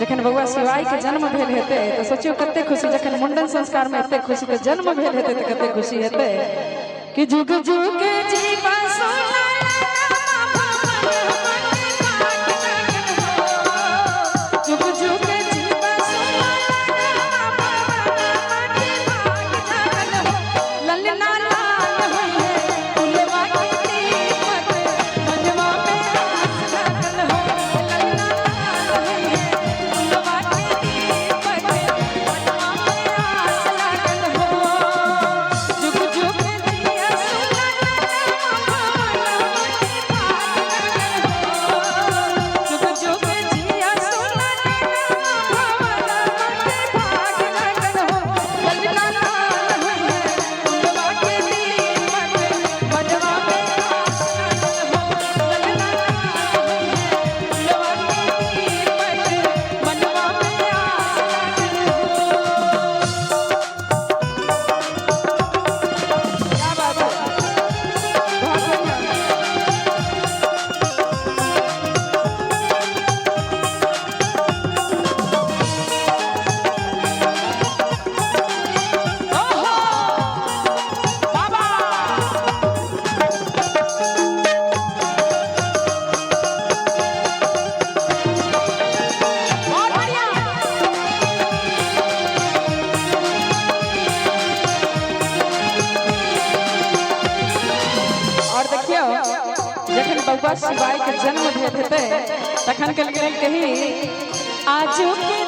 जखन बउआ शिवाय के जन्म भेल हेते तो सोचियो कते खुशी, जखन मुंडन संस्कार में एते खुशी के जन्म भेल हेते तो कते खुशी हेते कि जुग जुग जीवा सोना जुग जुग जीवा सोना ललना लाल होई है फुलवा की दीपक मनवा में आस लागल हो। ललना लाल होई है फुलवा की दीपक मनवा में आस लागल हो। जुग जुग जिया सोना जुग जुग जिया सोना भाग लागल हो। ललना लाल होई है फुलवा की दीपक मनवा में आस लागल हो। ललना लाल होई है फुलवा की दीपक मनवा में आस लागल हो। क्या बात है, बहुत बढ़िया। और देखियो जखन बउआ शिवाय के जन्म भेल हेते तखन कल कही आजू के